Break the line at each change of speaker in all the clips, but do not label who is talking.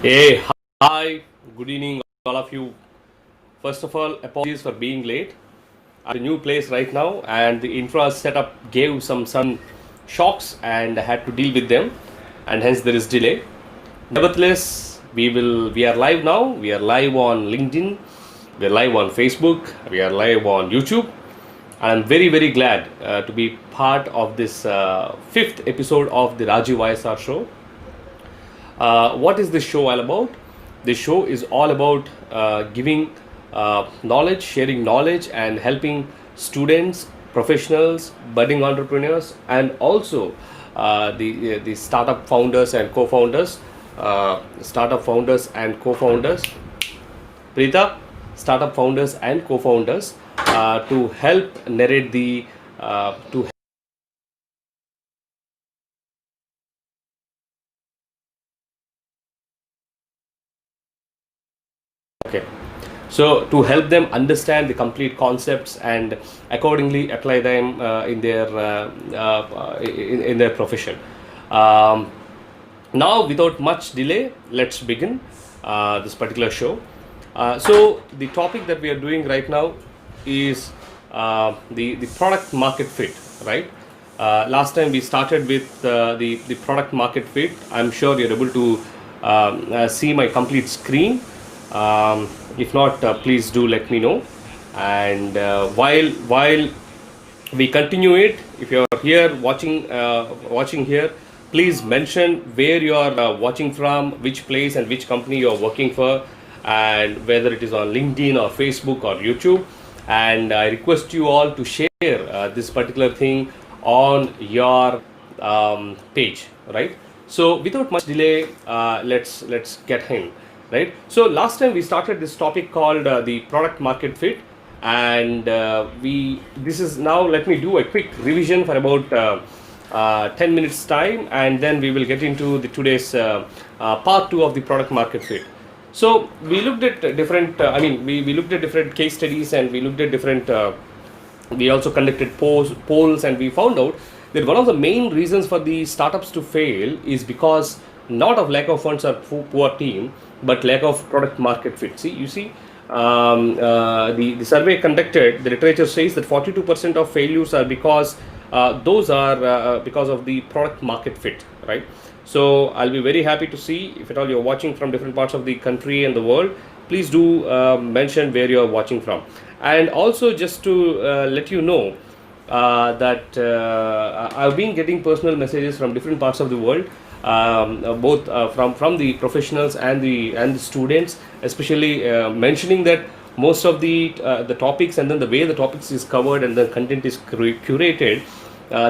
Hey, hi, good evening, all of you. First of all, apologies for being late. I'm at a new place right now, and the infra setup gave some sudden shocks, and I had to deal with them, and hence there is delay. Nevertheless, we are live now. We are live on LinkedIn. We are live on Facebook. We are live on YouTube. I'm very glad to be part of this fifth episode of the Rajeev YSR Show. What is this show all about? This show is all about giving knowledge, sharing knowledge, and helping students, professionals, budding entrepreneurs, and also the startup founders and co-founders. Preeta, startup founders and co-founders to help narrate the to okay. So to help them understand the complete concepts and accordingly apply them in their profession. Um, Now, without much delay, let's begin this particular show. So the topic that we are doing right now is the product market fit, right? Last time we started with the product market fit. I'm sure you're able to see my complete screen. If not, please do let me know. And while we continue it, if you're here watching here, please mention where you are watching from, which place and which company you are working for, and whether it is on LinkedIn or Facebook or YouTube. And I request you all to share this particular thing on your page, right? So without much delay, let's get in, right? So last time we started this topic called the product market fit, and we this is now, let me do a quick revision for about 10 minutes time, and then we will get into the today's part 2 of the product market fit. So we looked at different we looked at different case studies, and we looked at different we also conducted polls, and we found out that one of the main reasons for the startups to fail is because not of lack of funds or poor team, but lack of product market fit. The survey conducted, the literature says that 42% of failures are because those are because of the product market fit, right? So I'll be very happy to see, if at all you're watching from different parts of the country and the world, please do mention where you're watching from. And also, just to let you know that I've been getting personal messages from different parts of the world, both from the professionals and the students, especially mentioning that most of the topics, and then the way the topics is covered and the content is curated,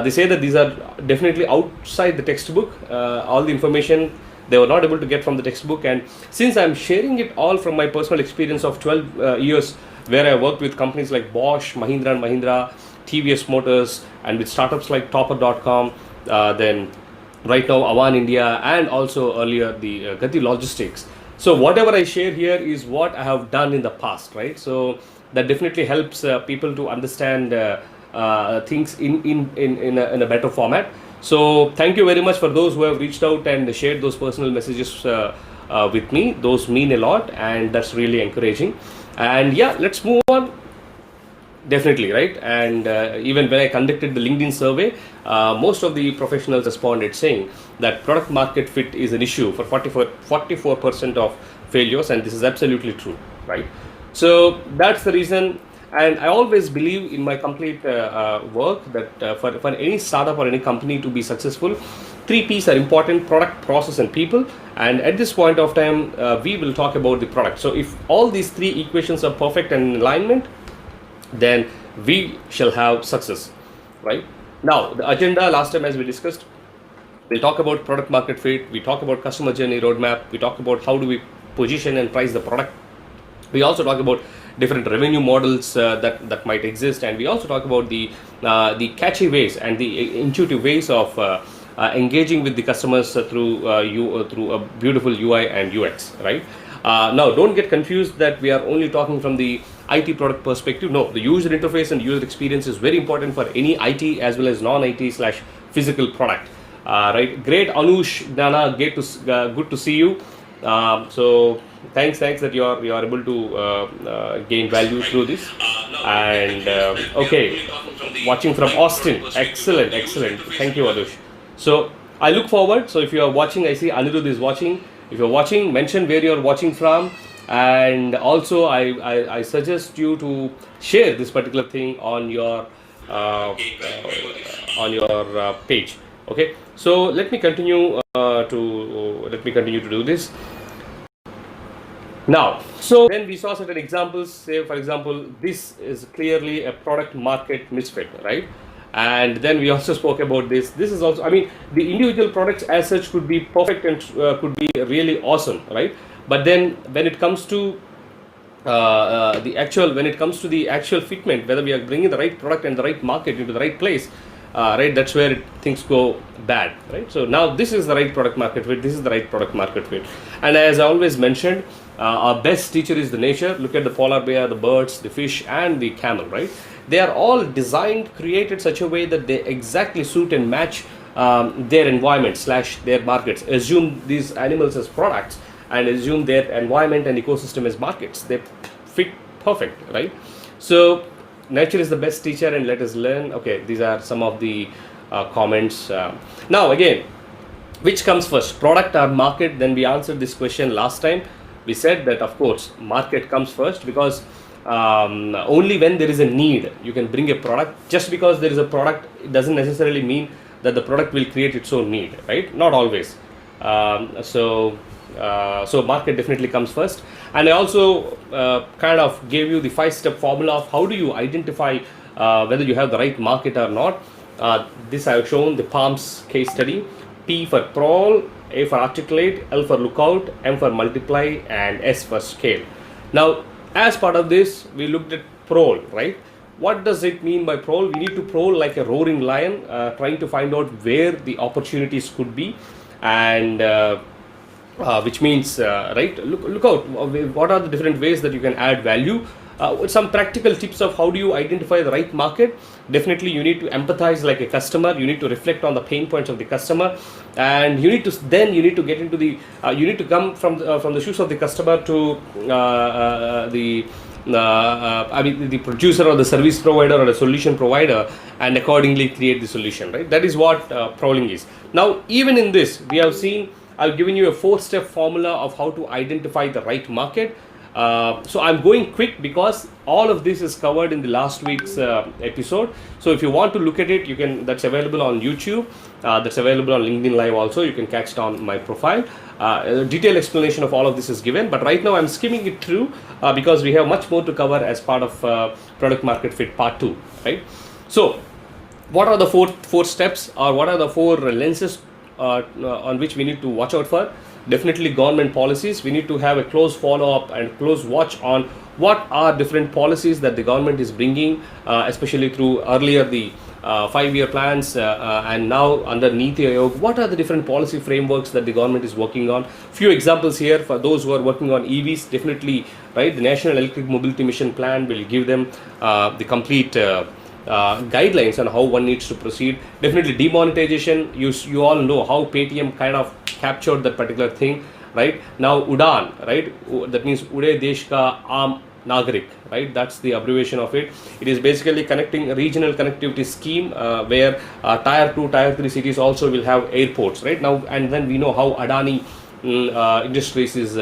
they say that these are definitely outside the textbook. All the information they were not able to get from the textbook, and since I'm sharing it all from my personal experience of 12 years, where I worked with companies like Bosch, Mahindra and Mahindra, TVS Motors, and with startups like Topper.com, then right now Avan India, and also earlier the Gati Logistics. So whatever I share here is what I have done in the past, right? So that definitely helps people to understand things in a better format. So thank you very much for those who have reached out and shared those personal messages with me. Those mean a lot, and that's really encouraging. And yeah, let's move on. Definitely, right? And even when I conducted the LinkedIn survey, most of the professionals responded saying that product market fit is an issue for 44% of failures, and this is absolutely true, right? So that's the reason. And I always believe in my complete work that for any startup or any company to be successful, three P's are important: product, process, and people. And at this point of time, we will talk about the product. So if all these three equations are perfect and in alignment, then we shall have success, right? Now, the agenda last time, as we discussed, we'll talk about product market fit, we talk about customer journey roadmap, we talk about how do we position and price the product. We also talk about different revenue models that might exist, and we also talk about the catchy ways and the intuitive ways of engaging with the customers through a beautiful UI and UX, right? Now, don't get confused that we are only talking from the IT product perspective. No, the user interface and user experience is very important for any IT as well as non-IT / physical product. Right? Great, Anush, Dana, good to see you. So thanks that you are able to gain value through this. And okay, watching from Austin, excellent. Thank you, Adush. So I look forward. So if you are watching, I see Anirudh is watching. If you're watching, mention where you're watching from, and also I suggest you to share this particular thing on your page. Okay, so let me continue to do this now. So then we saw certain examples. Say for example, this is clearly a product market misfit, right? And then we also spoke about this. This is also, I mean, the individual products as such could be perfect and could be really awesome, right? But then when it comes to the actual fitment, whether we are bringing the right product and the right market into the right place, right, that's where things go bad, right? So now this is the right product market fit, this is the right product market fit. And as I always mentioned, our best teacher is the nature. Look at the polar bear, the birds, the fish, and the camel, right? They are all designed, created such a way that they exactly suit and match their environment / their markets. Assume these animals as products and assume their environment and ecosystem as markets. They fit perfect, right? So nature is the best teacher, and let us learn. Okay, these are some of the comments. Now again, which comes first, product or market? Then we answered this question last time. We said that of course market comes first, because only when there is a need you can bring a product. Just because there is a product, it doesn't necessarily mean that the product will create its own need, right? Not always. So market definitely comes first. And I also kind of gave you the 5-step formula of how do you identify whether you have the right market or not. This I have shown the Palms case study. P for prowl, A for articulate, L for lookout, M for multiply, and S for scale. Now as part of this, we looked at prowl, right? What does it mean by prowl? We need to prowl like a roaring lion, trying to find out where the opportunities could be, and which means right, look out what are the different ways that you can add value. Some practical tips of how do you identify the right market. Definitely you need to empathize like a customer. You need to reflect on the pain points of the customer, and you need to get into the you need to come from the shoes of the customer to the producer or the service provider or the solution provider, and accordingly create the solution, right? That is what prowling is. Now even in this, we have seen, I've given you a 4-step formula of how to identify the right market. So I'm going quick because all of this is covered in the last week's episode. So if you want to look at it, you can. That's available on YouTube. That's available on LinkedIn Live also. You can catch it on my profile. A detailed explanation of all of this is given. But right now I'm skimming it through because we have much more to cover as part of product market fit part 2. Right. So what are the four steps, or what are the 4 lenses on which we need to watch out for? Definitely government policies. We need to have a close follow-up and close watch on what are different policies that the government is bringing, especially through earlier the 5-year plans and now under Niti Aayog. What are the different policy frameworks that the government is working on? Few examples here for those who are working on EVs. Definitely, right, the National Electric Mobility Mission Plan will give them the complete guidelines on how one needs to proceed. Definitely demonetization. You all know how Paytm kind of captured that particular thing, right? Now UDAN, right? That means Ude Desh Ka Aam Nagarik, right? That's the abbreviation of it. It is basically connecting a regional connectivity scheme where tier 2, tier 3 cities also will have airports, right? Now, and then we know how Adani Industries is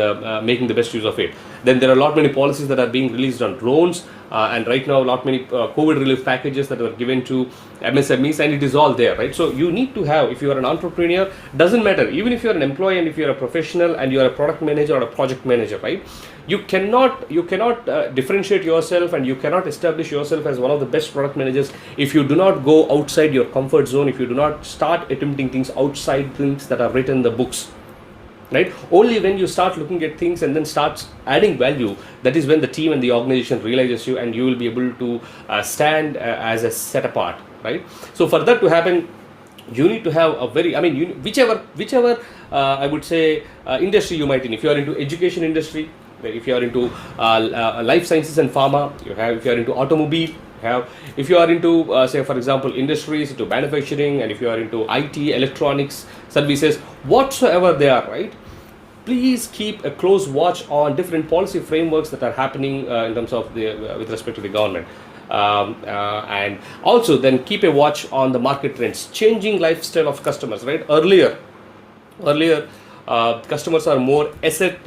making the best use of it. Then there are a lot many policies that are being released on drones, and right now a lot many COVID relief packages that were given to MSMEs, and it is all there, right? So you need to have, if you are an entrepreneur, doesn't matter, even if you are an employee and if you are a professional and you are a product manager or a project manager, right? You cannot differentiate yourself, and you cannot establish yourself as one of the best product managers if you do not go outside your comfort zone, if you do not start attempting things outside things that are written in the books. Right? Only when you start looking at things and then start adding value, that is when the team and the organization realizes you, and you will be able to stand as a set apart, right? So for that to happen, you need to have a very, whichever I would say industry you might in. If you are into education industry, if you are into life sciences and pharma, you have. If you are into automobile, have. If you are into say for example industries, into manufacturing, and if you are into IT, electronics, services, whatsoever they are, right? please keep a close watch on different policy frameworks that are happening in terms of the with respect to the government. And also then keep a watch on the market trends, changing lifestyle of customers, right? Earlier customers are more asset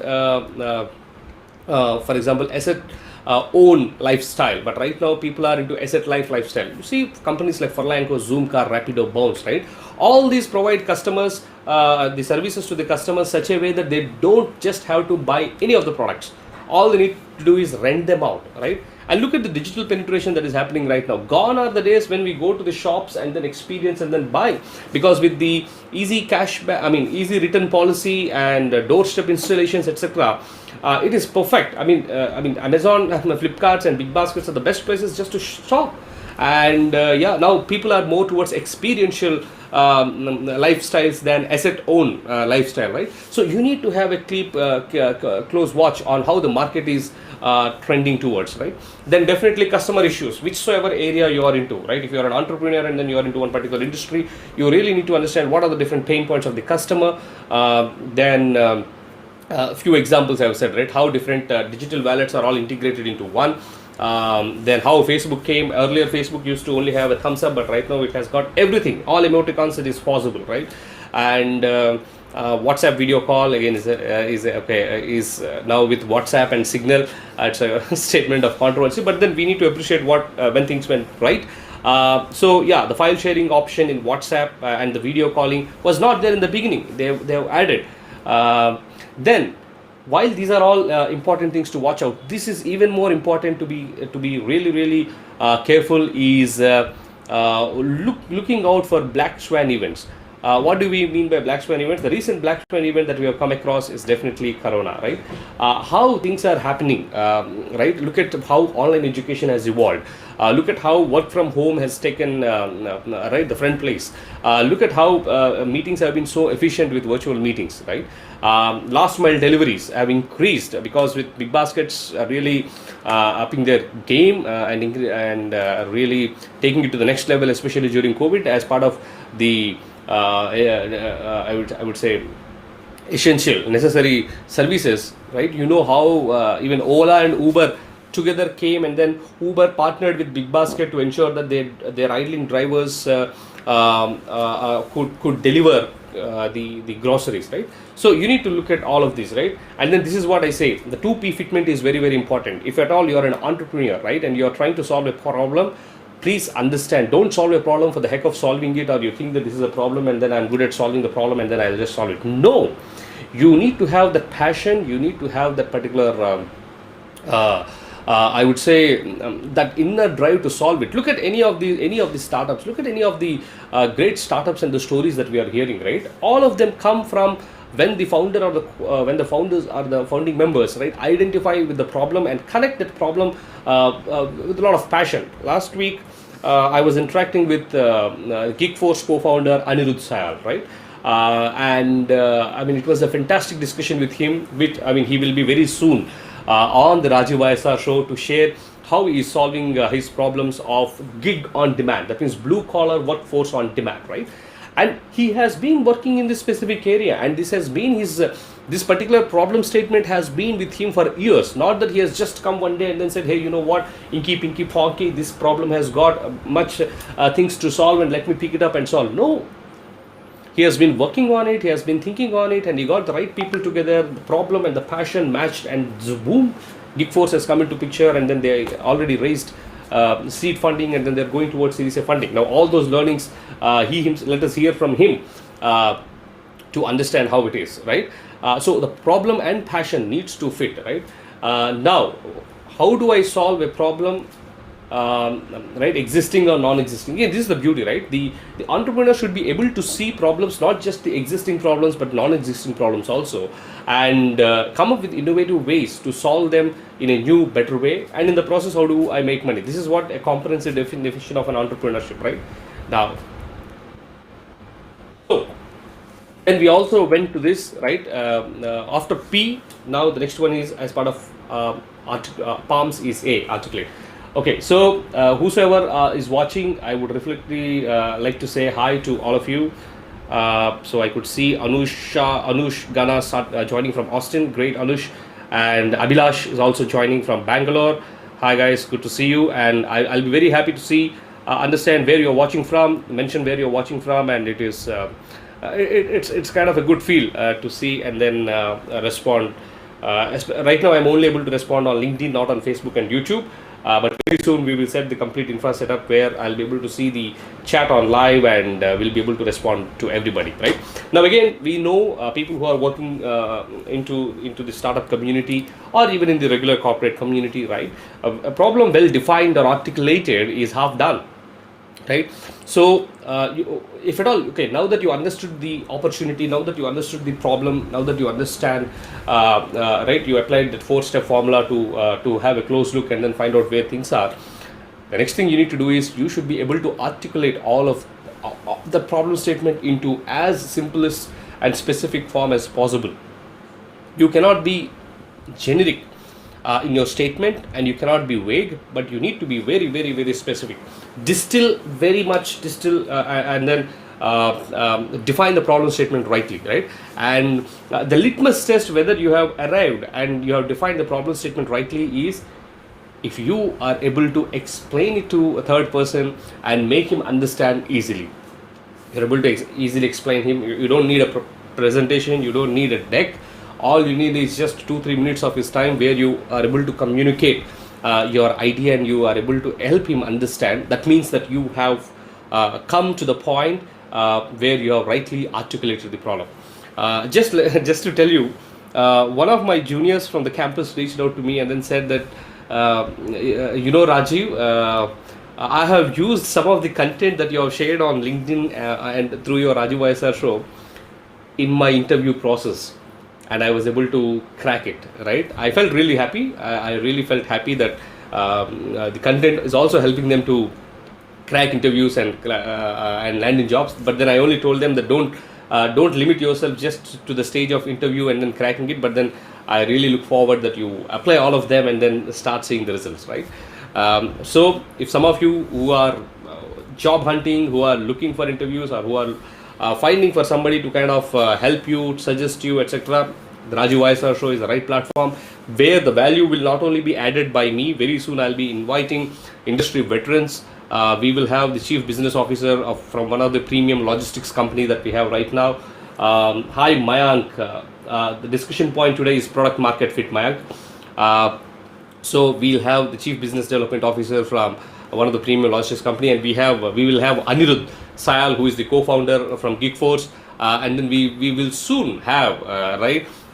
for example asset own lifestyle, but right now people are into asset life lifestyle. You see companies like Furlanco, Zoomcar, Rapido, Bounce, right? All these provide customers the services to the customers such a way that they don't just have to buy any of the products. All they need to do is rent them out, right? And look at the digital penetration that is happening right now. Gone are the days when we go to the shops and then experience and then buy, because with the easy cashback, easy return policy and doorstep installations, etc. It is perfect. Amazon, Flipkarts, and Big Baskets are the best places just to shop. And now people are more towards experiential lifestyles than asset own lifestyle, right? So you need to have a close watch on how the market is trending towards, right? Then definitely customer issues, whichsoever area you are into, right? If you are an entrepreneur and then you are into one particular industry, you really need to understand what are the different pain points of the customer. Then a few examples I have said, right? How different digital wallets are all integrated into one. Then how Facebook came. Earlier Facebook used to only have a thumbs up, but right now it has got everything, all emoticons it is possible, right? And WhatsApp video call again is now with WhatsApp and Signal. It's a statement of controversy, but then we need to appreciate what when things went right. So yeah, the file sharing option in WhatsApp and the video calling was not there in the beginning. They have added. Then while these are all important things to watch out, this is even more important to be really careful is looking out for black swan events. What do we mean by black swan events? The recent black swan event that we have come across is definitely Corona, right? How things are happening, right? Look at how online education has evolved. Look at how work from home has taken right the front place. Look at how meetings have been so efficient with virtual meetings, right? Last mile deliveries have increased because with Big Baskets really upping their game and really taking it to the next level, especially during COVID, as part of the I would say essential necessary services, right? You know how even Ola and Uber together came, and then Uber partnered with Big Basket to ensure that their idling drivers could deliver the groceries, right? So you need to look at all of this, right? And then this is what I say, the 2P fitment is very important. If at all you are an entrepreneur, right, and you are trying to solve a problem, please understand, don't solve a problem for the heck of solving it, or you think that this is a problem and then I'm good at solving the problem and then I'll just solve it. No, you need to have that passion, you need to have that particular I would say that inner drive to solve it. Look at any of the startups, look at any of the great startups and the stories that we are hearing, right? All of them come from when the founder or when the founders or the founding members, right, identify with the problem and connect that problem with a lot of passion. Last week I was interacting with Geekforce co-founder Anirudh Sayal, right? It was a fantastic discussion with him, which he will be very soon on the Rajeev YSR Show to share how he is solving his problems of gig on demand. That means blue collar workforce on demand, right? And he has been working in this specific area, and this has been his this particular problem statement has been with him for years. Not that he has just come one day and then said, hey, you know what, inky pinky ponky, this problem has got much things to solve and let me pick it up and solve. No, he has been working on it, he has been thinking on it, and he got the right people together, the problem and the passion matched, and boom, Geekforce has come into picture, and then they already raised seed funding, and then they're going towards Series A funding. Now all those learnings, let us hear from him to understand how it is, right? So the problem and passion needs to fit, right? Now, how do I solve a problem, right, existing or non-existing? Again, this is the beauty, right? The entrepreneur should be able to see problems, not just the existing problems but non-existing problems also, and come up with innovative ways to solve them in a new, better way. And in the process, how do I make money? This is what a comprehensive definition of an entrepreneurship, right? Now, so, and we also went to this, right, after P. Now the next one is, as part of PALMS, is A, articulate. Okay, so whosoever is watching, I would reflectively like to say hi to all of you. So I could see Anush Gana joining from Austin. Great, Anush. And Abhilash is also joining from Bangalore. Hi guys, good to see you. And I'll be very happy to see, understand where you're watching from, mention where you're watching from, and it is it's kind of a good feel to see and then respond. Right now I'm only able to respond on LinkedIn, not on Facebook and YouTube. But very soon we will set the complete infra setup where I'll be able to see the chat on live, and we'll be able to respond to everybody. Right now, again, we know people who are working into the startup community or even in the regular corporate community. Right, a problem well defined or articulated is half done. Right, so if at all, okay, now that you understood the opportunity, now that you understood the problem, now that you understand, right, you applied that 4-step formula to have a close look and then find out where things are. The next thing you need to do is you should be able to articulate all of the problem statement into as simplest and specific form as possible. You cannot be generic in your statement, and you cannot be vague, but you need to be very, very, very specific. Distill, and then define the problem statement rightly, right? And the litmus test whether you have arrived and you have defined the problem statement rightly is if you are able to explain it to a third person and make him understand easily. You're able to easily explain him. You don't need a presentation, you don't need a deck. All you need is just 2-3 minutes of his time where you are able to communicate your idea and you are able to help him understand. That means that you have come to the point where you have rightly articulated the problem. Just to tell you, one of my juniors from the campus reached out to me and then said that, Rajeev, I have used some of the content that you have shared on LinkedIn and through your Rajeev YSR show in my interview process, and I was able to crack it, right? I felt really happy. I really felt happy that the content is also helping them to crack interviews and land in jobs. But then I only told them that don't limit yourself just to the stage of interview and then cracking it. But then I really look forward that you apply all of them and then start seeing the results, right? So if some of you who are job hunting, who are looking for interviews, or who are finding for somebody to kind of help you, suggest you, etc., the Rajeev YSR Show is the right platform where the value will not only be added by me. Very soon I'll be inviting industry veterans. We will have the chief business officer from one of the premium logistics company that we have right now. Hi Mayank. The discussion point today is product market fit, Mayank. So we'll have the chief business development officer from one of the premium logistics company, and we will have Anirudh Sayal, who is the co-founder from Geekforce, and then we will soon have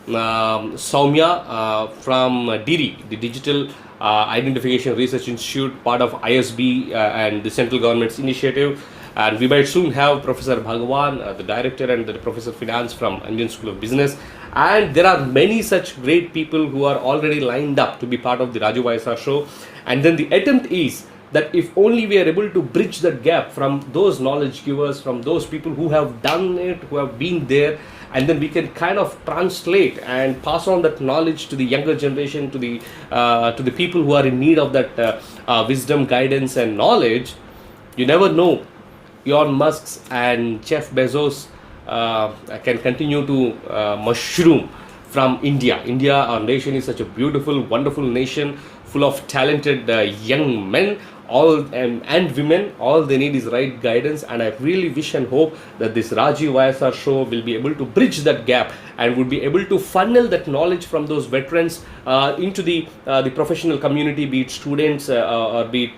Soumya from DIRI, the Digital Identification Research Institute, part of ISB and the central government's initiative. And we might soon have Professor Bhagawan, the director, and the Professor Finance from Indian School of Business. And there are many such great people who are already lined up to be part of the Rajeev YSR Show. And then the attempt is that if only we are able to bridge that gap from those knowledge givers, from those people who have done it, who have been there, and then we can kind of translate and pass on that knowledge to the younger generation, to the people who are in need of that wisdom, guidance, and knowledge. You never know. Elon Musk and Jeff Bezos can continue to mushroom from India. India, our nation, is such a beautiful, wonderful nation full of talented young men and women. All they need is right guidance, and I really wish and hope that this Rajeev YSR Show will be able to bridge that gap and would be able to funnel that knowledge from those veterans into the professional community, be it students or be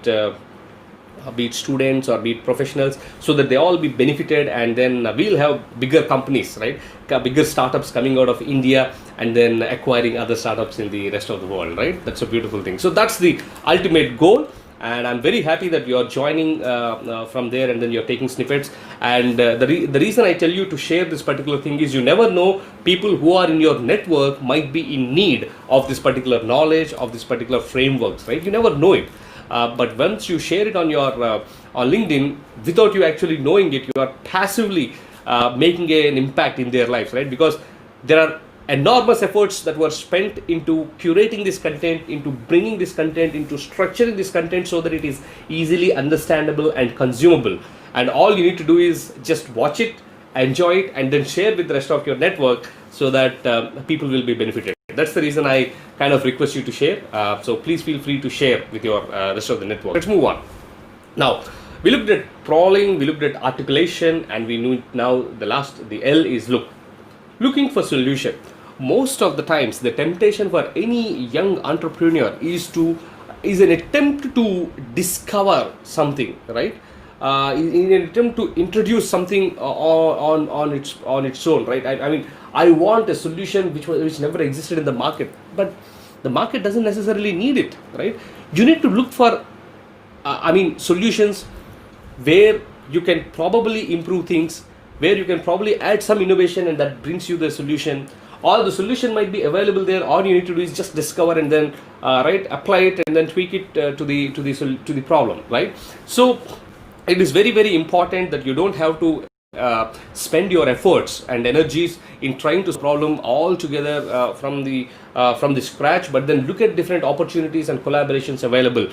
it students or be it professionals, so that they all be benefited, and then we'll have bigger companies, right? Bigger startups coming out of India and then acquiring other startups in the rest of the world, right? That's a beautiful thing. So that's the ultimate goal. And I'm very happy that you're joining from there, and then you're taking snippets. And the reason I tell you to share this particular thing is you never know, people who are in your network might be in need of this particular knowledge, of this particular frameworks, right? You never know it. But once you share it on your on LinkedIn, without you actually knowing it, you are passively making an impact in their lives, right? Because there are enormous efforts that were spent into curating this content, into bringing this content, into structuring this content so that it is easily understandable and consumable. And all you need to do is just watch it enjoy it, and then share with the rest of your network so that people will be benefited. That's the reason I kind of request you to share. So please feel free to share with your rest of the network. Let's move on. Now, we looked at crawling, we looked at articulation, and we knew now the L is looking for solution. Most of the times, the temptation for any young entrepreneur is an attempt to discover something, right? In an attempt to introduce something on its own, right? I mean, I want a solution which never existed in the market, but the market doesn't necessarily need it, right? You need to look for solutions where you can probably improve things, where you can probably add some innovation, and that brings you the solution. Or the solution might be available there. All you need to do is just discover and then apply it and then tweak it to the problem, right? So it is very, very important that you don't have to spend your efforts and energies in trying to solve the problem all together from the scratch, but then look at different opportunities and collaborations available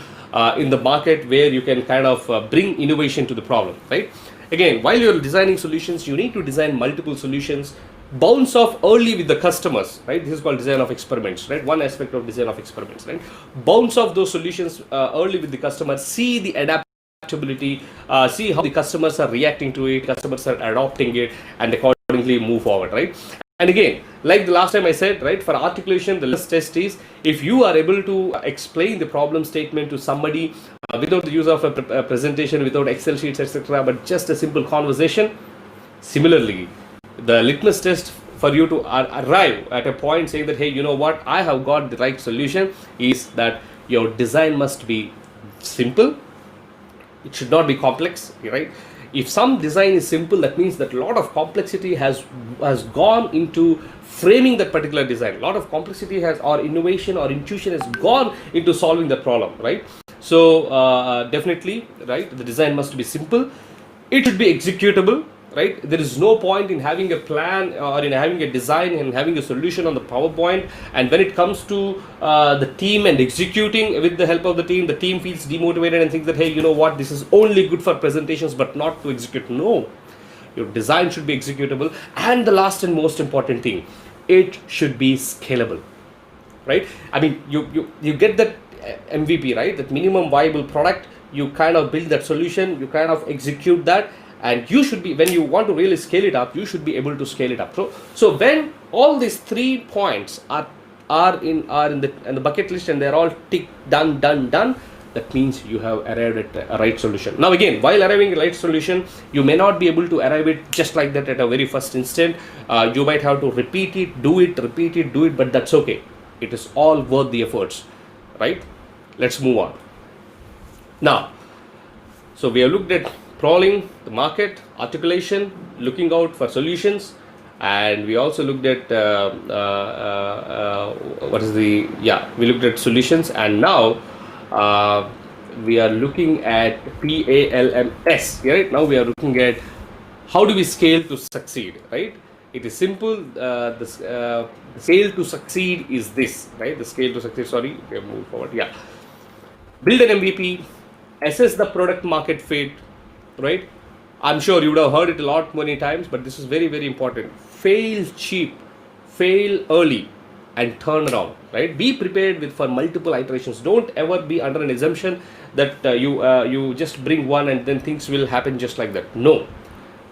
in the market where you can kind of bring innovation to the problem, right? Again, while you're designing solutions, you need to design multiple solutions, bounce off early with the customers, right? This is called design of experiments, right? One aspect of design of experiments, right? Bounce off those solutions early with the customers, see the adaptability, see how the customers are reacting to it, customers are adopting it, and accordingly move forward, right? And again, like the last time I said, right, for articulation, the last test is if you are able to explain the problem statement to somebody without the use of a presentation, without Excel sheets, etc., but just a simple conversation. Similarly, the litmus test for you to arrive at a point saying that, hey, you know what, I have got the right solution, is that your design must be simple. It should not be complex, right? If some design is simple, that means that a lot of complexity has gone into framing that particular design. A lot of complexity or innovation or intuition has gone into solving the problem, right? So definitely, right, the design must be simple. It should be executable, right? There is no point in having a plan or in having a design and having a solution on the PowerPoint, and when it comes to the team and executing with the help of the team feels demotivated and thinks that, hey, you know what, this is only good for presentations but not to execute. No, your design should be executable. And the last and most important thing, it should be scalable, right? I mean, you get that MVP, right? That minimum viable product. You kind of build that solution, you kind of execute that, and you should be, when you want to really scale it up, you should be able to scale it up. So when all these 3 points are in the bucket list and they're all ticked, done, that means you have arrived at a right solution. Now again, while arriving at a right solution, you may not be able to arrive it just like that at a very first instant. You might have to repeat it, do it, but that's okay. It is all worth the efforts, right? Let's move on. Now, so we have looked at crawling, the market, articulation, looking out for solutions, and we also looked at we looked at solutions, and now we are looking at PALMS, right? Now we are looking at how do we scale to succeed, right? It is simple. The scale to succeed is this, right? The scale to succeed, sorry, we have moved forward, yeah. Build an MVP, assess the product market fit, right? I'm sure you would have heard it a lot many times, but this is very, very important. Fail cheap, fail early, and turn around, right? Be prepared for multiple iterations. Don't ever be under an assumption that you just bring one and then things will happen just like that. No,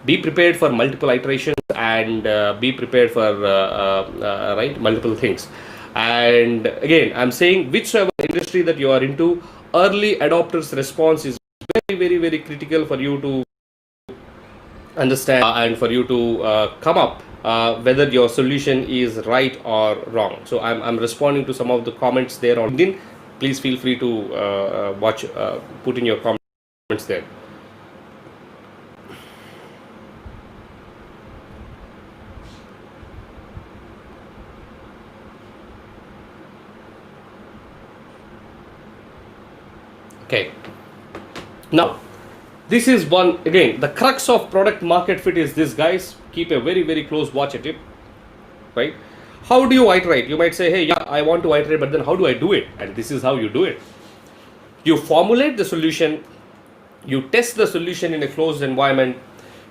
be prepared for multiple iterations and be prepared for multiple things. And again, I'm saying whichever industry that you are into, early adopters response is very, very, very critical for you to understand and for you to come up whether your solution is right or wrong. So I'm responding to some of the comments there on LinkedIn. Please feel free to put in your comments there. Okay. Now, this is one, again, the crux of product market fit is this, guys. Keep a very, very close watch at it, right? How do you iterate? You might say, hey, yeah, I want to iterate, but then how do I do it? And this is how you do it. You formulate the solution, you test the solution in a closed environment,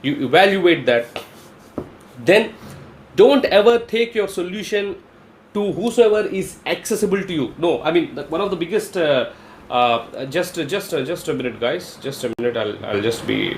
you evaluate that, then don't ever take your solution to whosoever is accessible to you. No, I mean, one of the biggest just a minute, guys, just a minute. I'll just be.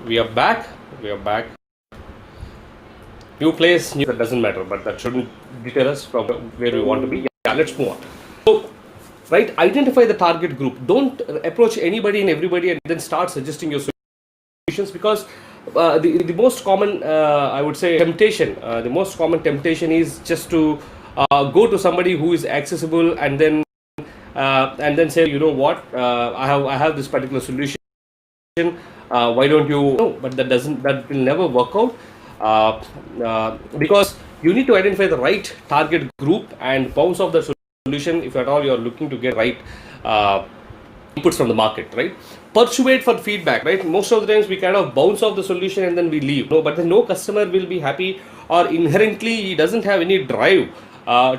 We are back. We are back. New place, new, that doesn't matter, but that shouldn't deter us from where we want to be. Yeah, let's move on. So, right, identify the target group. Don't approach anybody and everybody and then start suggesting your solutions, because the most common, I would say, temptation, the most common temptation is just to go to somebody who is accessible and then say, you know what, I have this particular solution. Why don't you? No, but that will never work out, because you need to identify the right target group and bounce off the solution if at all you are looking to get right inputs from the market, right? Persuade for feedback, right? Most of the times we kind of bounce off the solution and then we leave. No, but then no customer will be happy, or inherently he doesn't have any drive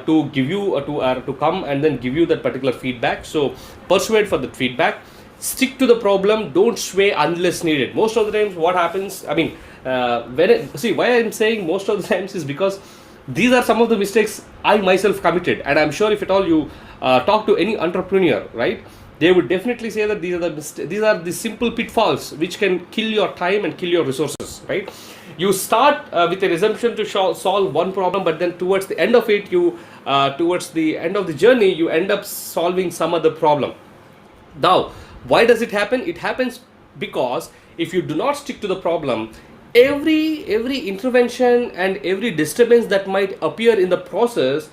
to give you to come and then give you that particular feedback. So persuade for the feedback. Stick to the problem. Don't sway unless needed. Most of the times, what happens? I mean, why I'm saying most of the times is because these are some of the mistakes I myself committed, and I'm sure if at all you talk to any entrepreneur, right, they would definitely say that these are the simple pitfalls which can kill your time and kill your resources, right? You start with an assumption to solve one problem, but then towards the end of it, towards the end of the journey, you end up solving some other problem. Now, why does it happen? It happens because if you do not stick to the problem, every intervention and every disturbance that might appear in the process,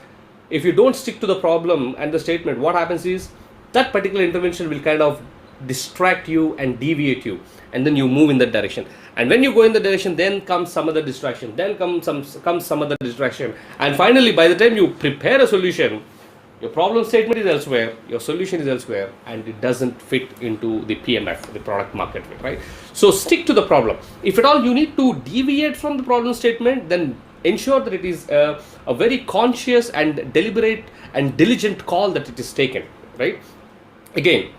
if you don't stick to the problem and the statement, what happens is that particular intervention will kind of distract you and deviate you, and then you move in that direction. And when you go in the direction, then comes some other distraction, then comes some other distraction, and finally, by the time you prepare a solution, your problem statement is elsewhere, your solution is elsewhere, and it doesn't fit into the PMF, the product market fit, right? So stick to the problem. If at all you need to deviate from the problem statement, then ensure that it is a very conscious and deliberate and diligent call that it is taken, right? Again,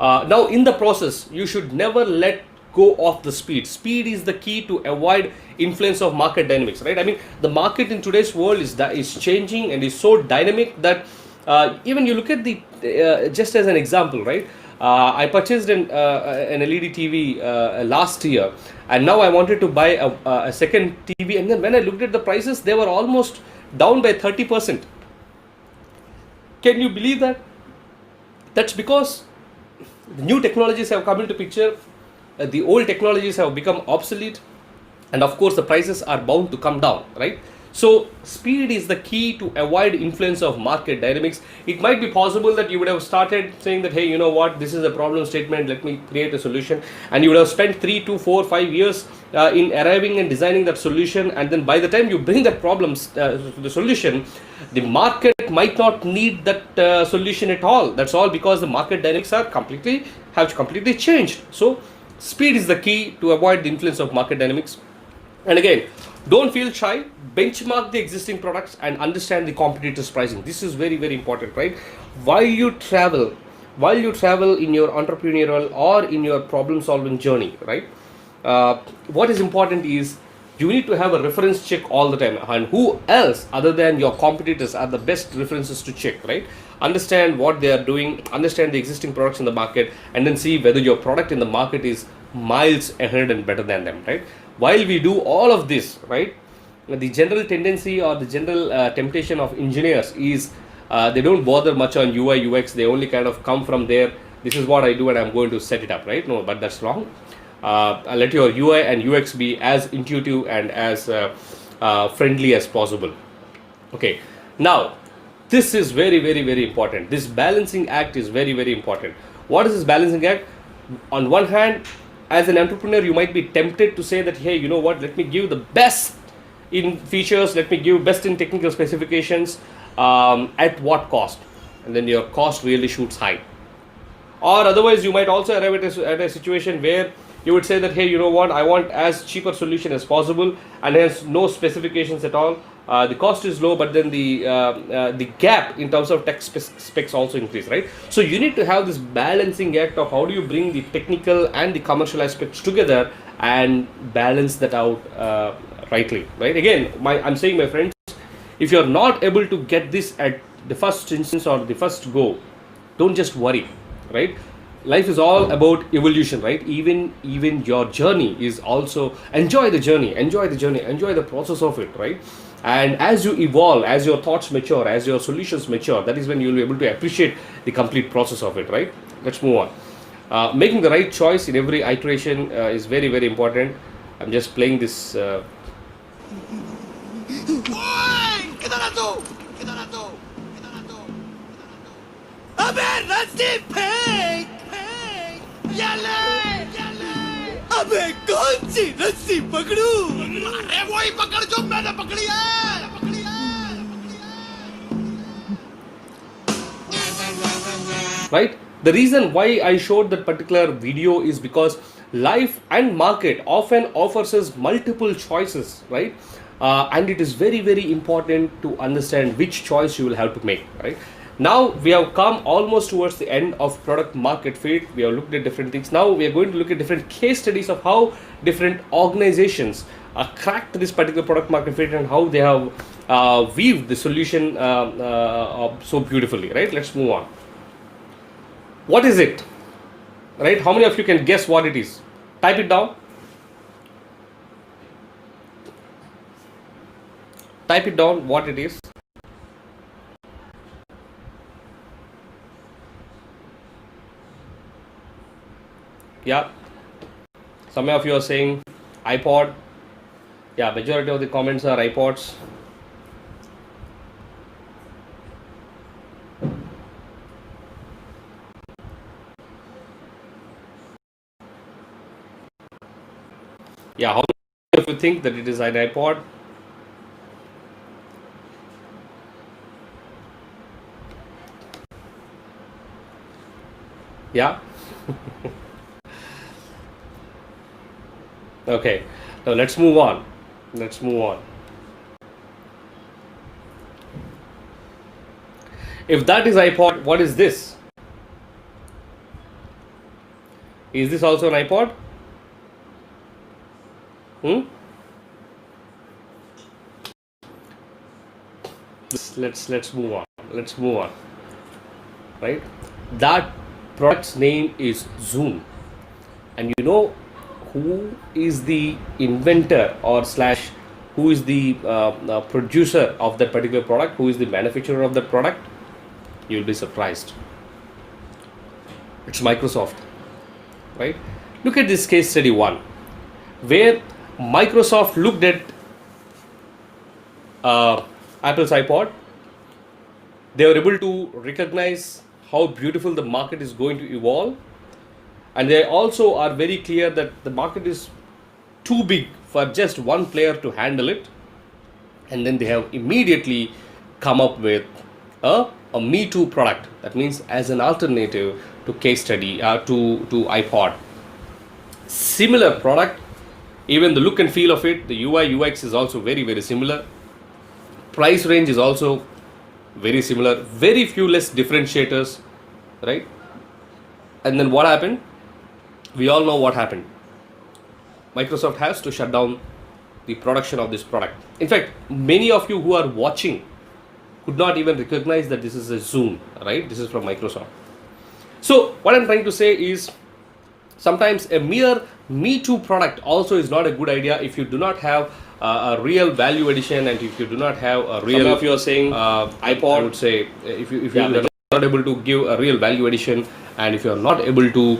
now in the process, you should never let go of the speed. Speed is the key to avoid influence of market dynamics, right? I mean, the market in today's world is changing and is so dynamic that even you look at the just as an example, right? I purchased an LED TV last year, and now I wanted to buy a second TV, and then when I looked at the prices, they were almost down by 30%. Can you believe that? That's because the new technologies have come into picture, the old technologies have become obsolete, and of course the prices are bound to come down, right? So speed is the key to avoid influence of market dynamics. It might be possible that you would have started saying that, hey, you know what, this is a problem statement, let me create a solution, and you would have spent 3 to 4 5 years in arriving and designing that solution, and then by the time you bring that problem the solution, the market might not need that solution at all. That's all because the market dynamics have completely changed. So speed is the key to avoid the influence of market dynamics. And again, don't feel shy. Benchmark the existing products and understand the competitors' pricing. This is very, very important, right? While you travel in your entrepreneurial or in your problem-solving journey, right? What is important is you need to have a reference check all the time. And who else other than your competitors are the best references to check, right? Understand what they are doing, understand the existing products in the market, and then see whether your product in the market is miles ahead and better than them, right? While we do all of this, right, the general tendency or the general temptation of engineers is they don't bother much on UI UX. They only kind of come from there. This is what I do and I'm going to set it up, right? No, but that's wrong. Let your UI and UX be as intuitive and as friendly as possible. Okay, now this is very, very, very important. This balancing act is very, very important. What is this balancing act? On one hand, as an entrepreneur, you might be tempted to say that, hey, you know what, let me give the best in features, let me give best in technical specifications, at what cost? And then your cost really shoots high. Or otherwise, you might also arrive at a situation where you would say that, hey, you know what, I want as cheaper solution as possible and has no specifications at all. The cost is low, but then the gap in terms of tech specs also increase, right? So you need to have this balancing act of how do you bring the technical and the commercial aspects together and balance that out rightly, right? Again, I'm saying, my friends, if you're not able to get this at the first instance or the first go, don't just worry, right? Life is all about evolution, right? Even your journey is also, enjoy the journey, enjoy the process of it, right? And as you evolve, as your thoughts mature, as your solutions mature, that is when you'll be able to appreciate the complete process of it, right? Let's move on. Making the right choice in every iteration is very, very important. I'm just playing this.
अबे कौन सी रस्सी पकड़ूं? अरे वही पकड़ जो मैंने पकड़ी है।
Right? The reason why I showed that particular video is because life and market often offers us multiple choices, right? And it is very, very important to understand which choice you will have to make, right? Now we have come almost towards the end of product market fit. We have looked at different things. Now we are going to look at different case studies of how different organizations cracked this particular product market fit and how they have weaved the solution so beautifully, right? Let's move on. What is it, right? How many of you can guess what it is? Type it down. Type it down what it is. Yeah, some of you are saying iPod. Yeah, majority of the comments are iPods. Yeah, how many of you think that it is an iPod? Yeah. Okay, now let's move on. If that is iPod, what is this? Is this also an iPod? Let's move on. Right? That product's name is Zoom, and you know who is the inventor or slash who is the producer of that particular product, who is the manufacturer of that product? You'll be surprised. It's Microsoft, right? Look at this case study 1, where Microsoft looked at Apple's iPod. They were able to recognize how beautiful the market is going to evolve, and they also are very clear that the market is too big for just one player to handle it. And then they have immediately come up with a Me Too product. That means as an alternative to case study, to iPod. Similar product, even the look and feel of it, the UI UX is also very, very similar. Price range is also very similar. Very few less differentiators, right? And then what happened? We all know what happened. Microsoft has to shut down the production of this product. In fact, many of you who are watching could not even recognize that this is a Zoom, right? This is from Microsoft. So what I'm trying to say is, sometimes a mere Me Too product also is not a good idea if you do not have a real value addition, and if you do not have a real. Some of you are saying iPod. I would say if you are not able to give a real value addition, and if you are not able to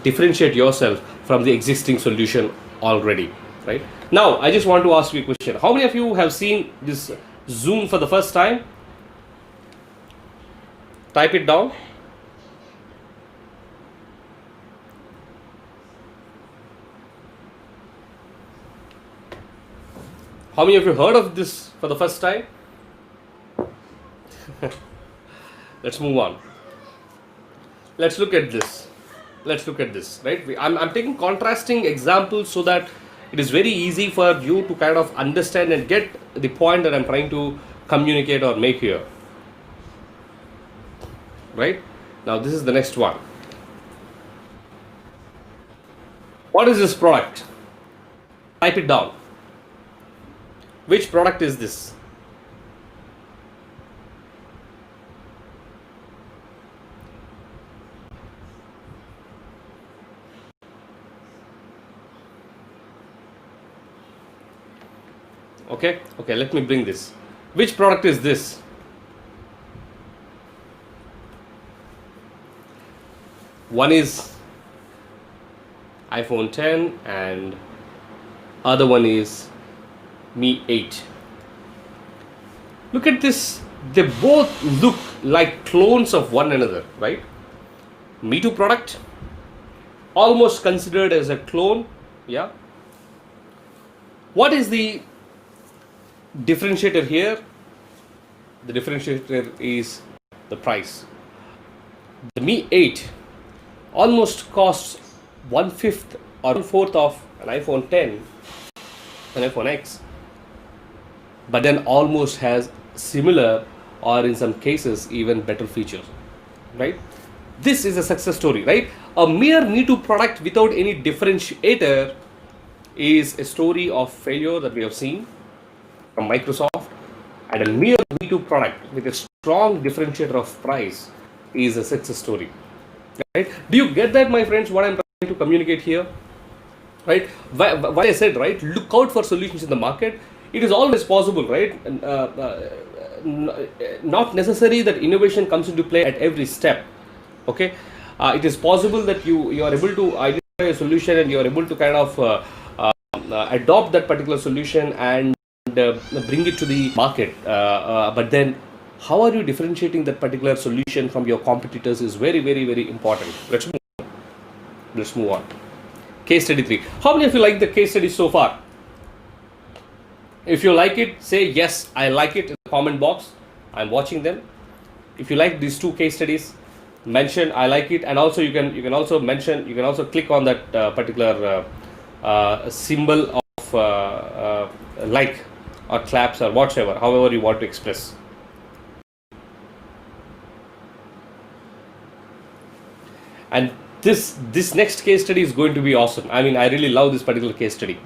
differentiate yourself from the existing solution already, right? Now, I just want to ask you a question. How many of you have seen this Zoom for the first time? Type it down. How many of you heard of this for the first time? Let's move on. Let's look at this. Right? I'm taking contrasting examples so that it is very easy for you to kind of understand and get the point that I'm trying to communicate or make here. Right? Now this is the next one. What is this product? Type it down. Which product is this? Okay, let me bring this. Which product is this? One is iPhone 10 and other one is Mi 8. Look at this. They both look like clones of one another, right? Me Too product, almost considered as a clone. Yeah. What is the differentiator here? The differentiator is the price. The Mi 8 almost costs 1/5 or 1/4 of an iPhone 10, an iPhone X, but then almost has similar, or in some cases even better features, right? This is a success story, right? A mere Me Too product without any differentiator is a story of failure that we have seen from Microsoft, and a mere Me Too product with a strong differentiator of price is a success story, right? Do you get that, my friends, what I'm trying to communicate here? Right? Why I said, right, look out for solutions in the market. It is always possible, right? Not necessary that innovation comes into play at every step. Okay, it is possible that you are able to identify a solution and you are able to kind of adopt that particular solution and bring it to the market. But then, how are you differentiating that particular solution from your competitors is very, very, very important. Let's move on. Case study 3. How many of you like the case study so far? If you like it, say yes, I like it in the comment box. I'm watching them. If you like these two case studies, mention I like it, and also you can also mention, you can also click on that particular symbol of like or claps or whatever, however you want to express. And this next case study is going to be awesome. I mean, I really love this particular case study.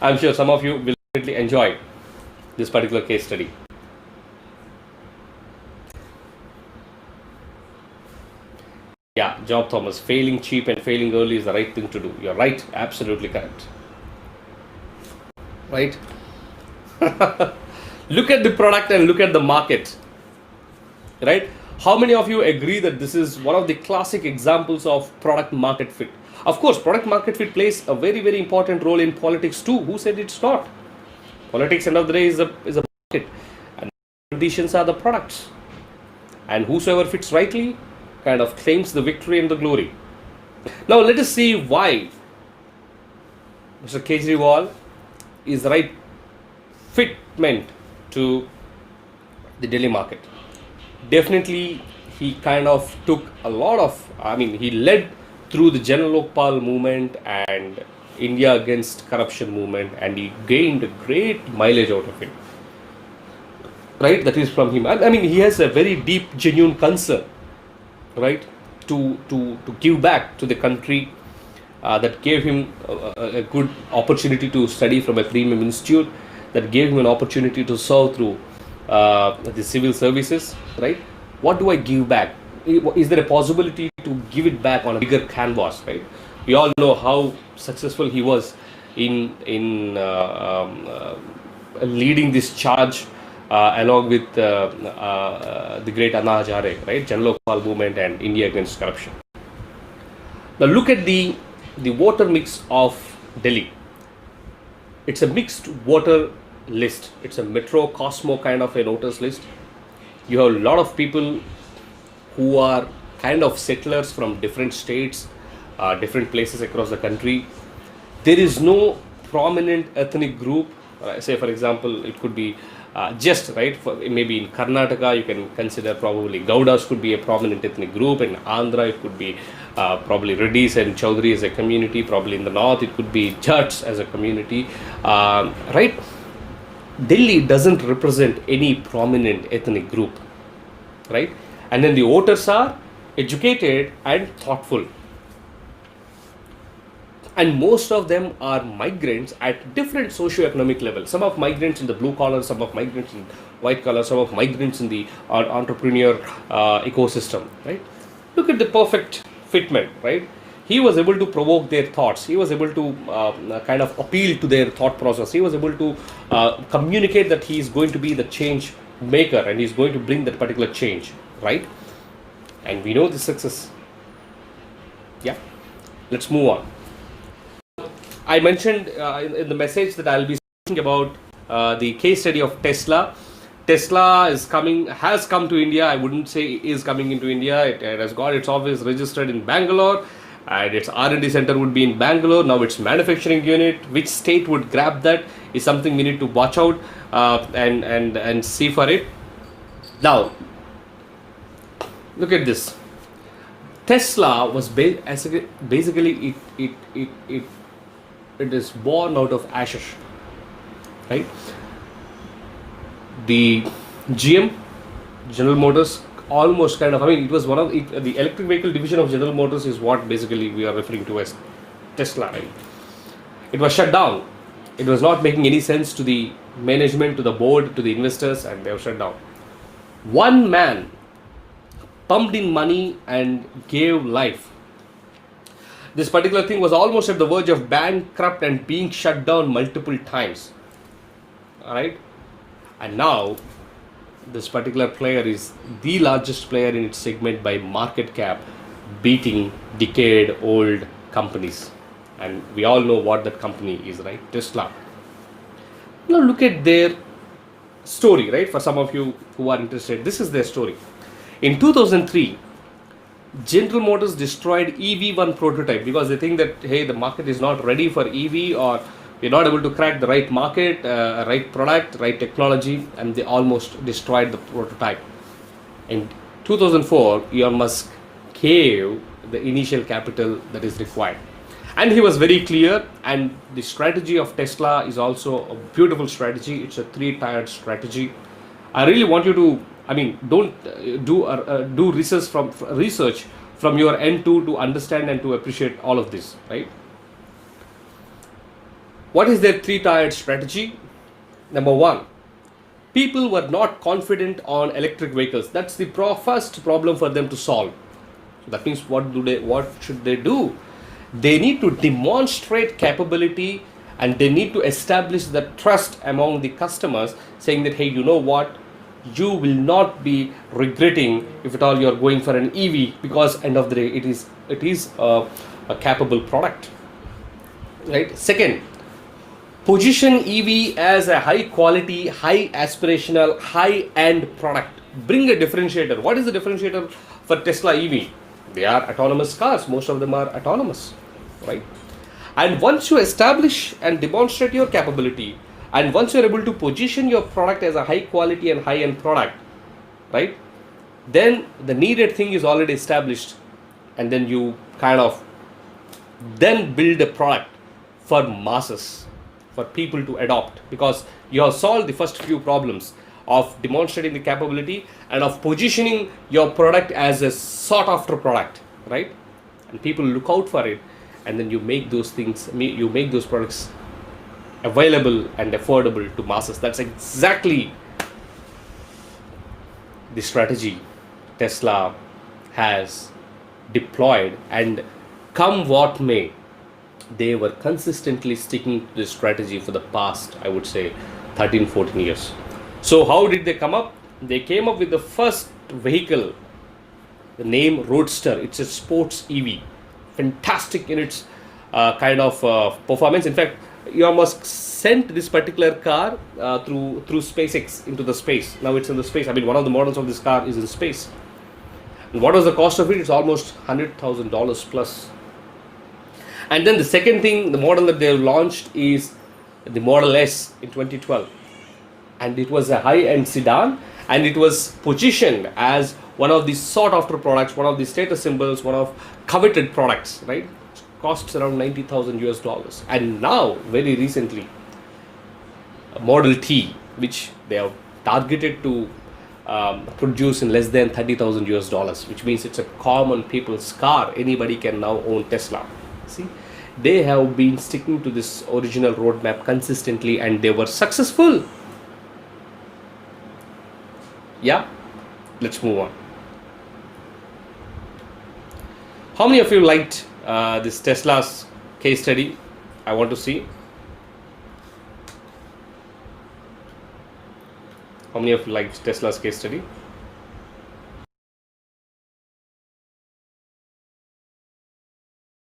I'm sure some of you will definitely enjoy this particular case study. Yeah, Job Thomas, failing cheap and failing early is the right thing to do. You're right, absolutely correct. Right? Look at the product and look at the market. Right? How many of you agree that this is one of the classic examples of product market fit? Of course, product market fit plays a very, very important role in politics too. Who said it's not? Politics, end of the day, is a market, and conditions are the products. And whosoever fits rightly kind of claims the victory and the glory. Now let us see why Mr. Kejriwal is the right fitment to the Delhi market. Definitely, he kind of took a lot of, he led through the Jan Lokpal movement and India against corruption movement, and he gained a great mileage out of it. Right? That is from him. He has a very deep, genuine concern, right? To give back to the country, that gave him a good opportunity to study from a premium institute, that gave him an opportunity to serve through the civil services, right? What do I give back? Is there a possibility to give it back on a bigger canvas, right? We all know how successful he was in leading this charge along with the great Anna Hazare, right? Jan Lokpal movement and India against corruption. Now look at the voter mix of Delhi. It's a mixed voter list. It's a metro Cosmo kind of a voters list. You have a lot of people who are kind of settlers from different states, different places across the country. There is no prominent ethnic group. Say for example, it could be maybe in Karnataka you can consider probably Gaudas could be a prominent ethnic group. In Andhra it could be probably Reddys and Chaudhary as a community. Probably in the north it could be Jats as a community, right? Delhi doesn't represent any prominent ethnic group, right? And then the voters are educated and thoughtful, and most of them are migrants at different socio-economic levels. Some of migrants in the blue collar, some of migrants in white collar, some of migrants in the entrepreneur ecosystem, right? Look at the perfect fitment, right? He was able to provoke their thoughts. He was able to kind of appeal to their thought process. He was able to communicate that he is going to be the change maker and he is going to bring that particular change, right? And we know the success. Yeah, let's move on. I mentioned in the message that I'll be speaking about the case study of Tesla. Tesla has come to India. I wouldn't say is coming into India. It has got its office registered in Bangalore, and its R&D center would be in Bangalore. Now its manufacturing unit, which state would grab that, is something we need to watch out and see for it. Now, look at this. Tesla was basically it is born out of ashes, right? The GM, General Motors, almost kind of, it was one of the electric vehicle division of General Motors is what basically we are referring to as Tesla, right? It was shut down. It was not making any sense to the management, to the board, to the investors, and they were shut down. One man pumped in money and gave life. This particular thing was almost at the verge of bankrupt and being shut down multiple times. Alright? And now, this particular player is the largest player in its segment by market cap, beating decade-old companies. And we all know what that company is, right? Tesla. Now look at their story, right? For some of you who are interested, this is their story. In 2003, General Motors destroyed EV1 prototype because they think that, hey, the market is not ready for EV, or we're not able to crack the right market, right product, right technology, and they almost destroyed the prototype. In 2004, Elon Musk gave the initial capital that is required. And he was very clear, and the strategy of Tesla is also a beautiful strategy. It's a three-tiered strategy. I really want you to, don't do research from your end to understand and to appreciate all of this, right? What is their three-tiered strategy? Number one, people were not confident on electric vehicles. That's the first problem for them to solve. So that means what should they do? They need to demonstrate capability, and they need to establish the trust among the customers, saying that, hey, you know what? You will not be regretting if at all you are going for an EV, because end of the day it is a capable product, right? Second, position EV as a high quality, high aspirational, high end product. Bring a differentiator. What is the differentiator for Tesla EV? They are autonomous cars. Most of them are autonomous, right? And once you establish and demonstrate your capability, and once you are able to position your product as a high quality and high end product, right? Then the needed thing is already established, and then you kind of then build a product for masses, for people to adopt, because you have solved the first few problems of demonstrating the capability and of positioning your product as a sought after product, right? And people look out for it, and then you make those things, you make those products available and affordable to masses. That's exactly the strategy Tesla has deployed, and come what may, they were consistently sticking to this strategy for the past, I would say, 13-14 years. So how did they come up? They came up with the first vehicle, the name Roadster. It's a sports EV, fantastic in its kind of performance. In fact, Elon Musk sent this particular car through SpaceX into the space. Now it's in the space. I mean, one of the models of this car is in space. And what was the cost of it? It's almost $100,000 plus. And then the second thing, the model that they have launched is the Model S in 2012. And it was a high-end sedan, and it was positioned as one of the sought-after products, one of the status symbols, one of coveted products, right? It costs around $90,000. And now, very recently, Model T, which they have targeted to produce in less than $30,000, which means it's a common people's car. Anybody can now own Tesla. See, they have been sticking to this original roadmap consistently, and they were successful. Yeah, let's move on. How many of you liked this Tesla's case study? I want to see. How many of you liked Tesla's case study?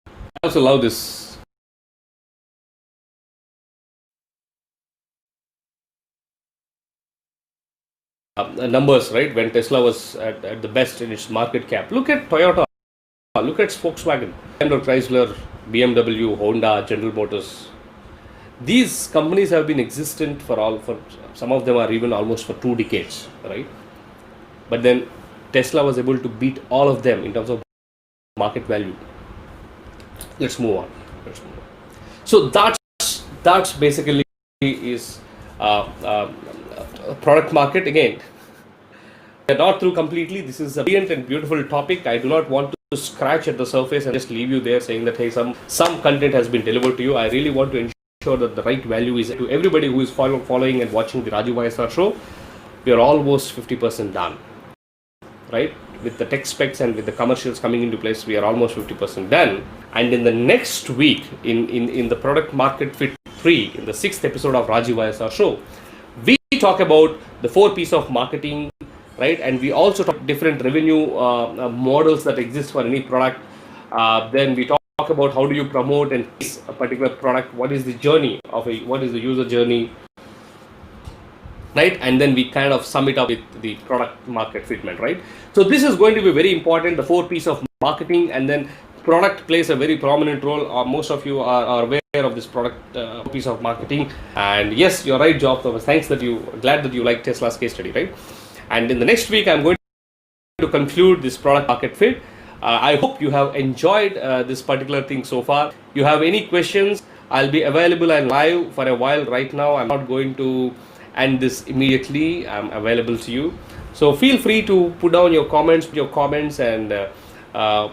I also love this. Numbers, right? When Tesla was at the best in its market cap. Look at Toyota. Look at Volkswagen, Chrysler, BMW, Honda, General Motors. These companies have been existent for some of them are even almost for 2 decades, right? But then Tesla was able to beat all of them in terms of market value. Let's move on. So that's basically is product market. Again, we are not through completely. This is a brilliant and beautiful topic. I do not want to scratch at the surface and just leave you there saying that, hey, some content has been delivered to you. I really want to ensure that the right value is to everybody who is following and watching the Rajeev YSR show. We are almost 50% done, right? With the tech specs and with the commercials coming into place, we are almost 50% done. And in the next week, in the product market fit 3, in the 6th episode of Rajeev YSR Show, we talk about the 4 P's of marketing, right? And we also talk different revenue models that exist for any product. Then we talk about how do you promote and a particular product, what is the journey of what is the user journey, right? And then we kind of sum it up with the product market fitment, right? So this is going to be very important, the 4 P's of marketing, and then product plays a very prominent role. Most of you are aware of this product piece of marketing. And yes, you're right, Job Thomas. Thanks glad that you like Tesla's case study, right? And in the next week, I'm going to conclude this product market fit. I hope you have enjoyed this particular thing so far. You have any questions, I'll be available and live for a while right now. I'm not going to end this immediately. I'm available to you. So feel free to put down your comments, and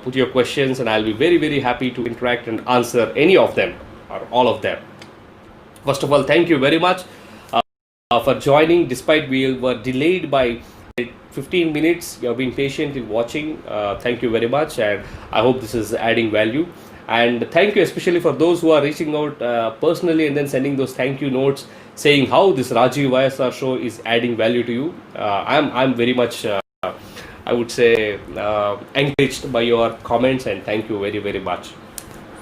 put your questions, and I'll be very, very happy to interact and answer any of them or all of them. First of all, thank you very much for joining. Despite we were delayed by 15 minutes, you have been patient in watching. Thank you very much, and I hope this is adding value. And thank you especially for those who are reaching out personally and then sending those thank you notes saying how this Rajeev YSR show is adding value to you. I'm very much I would say encouraged by your comments, and thank you very, very much.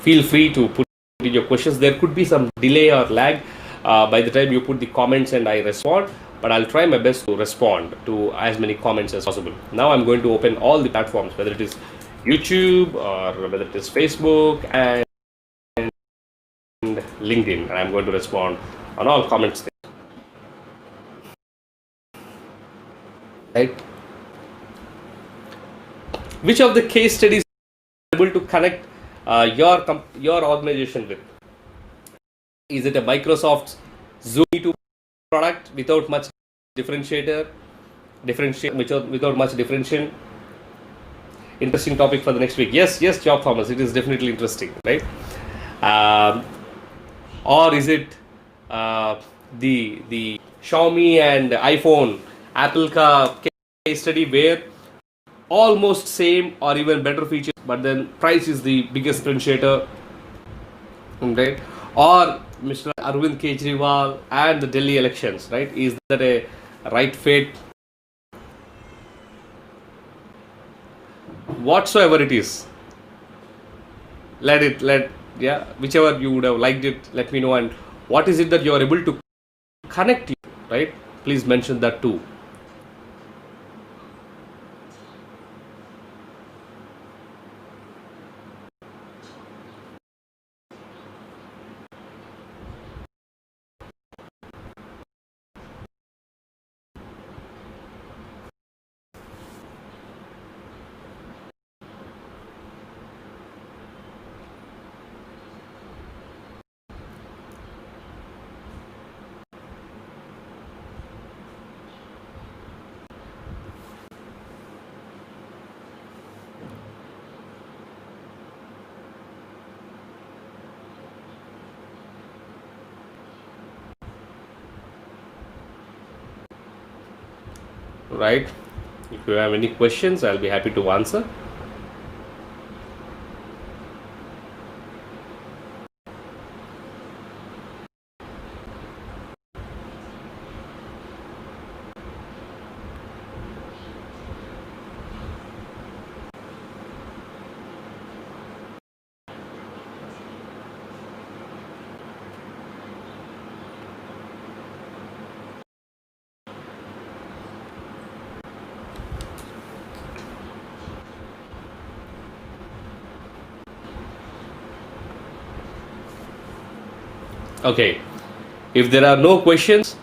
Feel free to put in your questions. There could be some delay or lag by the time you put the comments and I respond, but I'll try my best to respond to as many comments as possible. Now I'm going to open all the platforms, whether it is YouTube or whether it is Facebook and LinkedIn, and I'm going to respond on all comments there. Right? Which of the case studies are able to connect your organization with? Is it a Microsoft Zoom to product without much without much differentiation? Interesting topic for the next week. Yes, Job Thomas, it is definitely interesting, right? Or is it the Xiaomi and iPhone Apple ka case study where almost same or even better features, but then price is the biggest differentiator, right? Or Mr. Arvind Kejriwal and the Delhi elections, right? Is that a right fit? Whatsoever it is, whichever you would have liked it, let me know. And what is it that you are able to connect, right? Please mention that too. Right? If you have any questions, I'll be happy to answer. Okay, if there are no questions,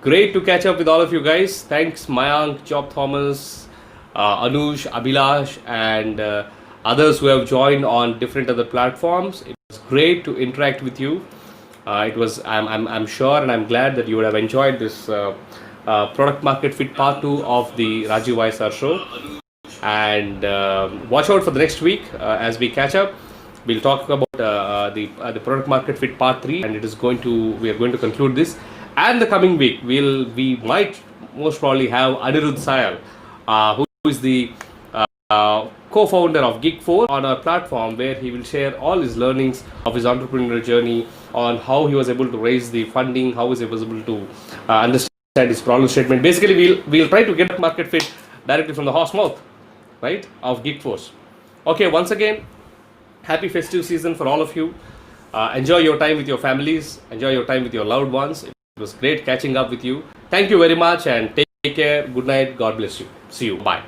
great to catch up with all of you guys. Thanks, Mayank, Job Thomas, Anush, Abhilash, and others who have joined on different other platforms. It was great to interact with you. I'm sure and I'm glad that you would have enjoyed this product market fit part 2 of the Rajeev YSR show. And watch out for the next week as we catch up. We'll talk about the product market fit part 3, and we are going to conclude this. And the coming week, we might most probably have Anirudh Sayal, who is the co-founder of Geek4 on our platform, where he will share all his learnings of his entrepreneurial journey on how he was able to raise the funding, how he was able to understand his problem statement. Basically, we'll try to get market fit directly from the horse mouth, right, of Geek4. Okay, once again, happy festive season for all of you. Enjoy your time with your families. Enjoy your time with your loved ones. It was great catching up with you. Thank you very much and take care. Good night. God bless you. See you. Bye.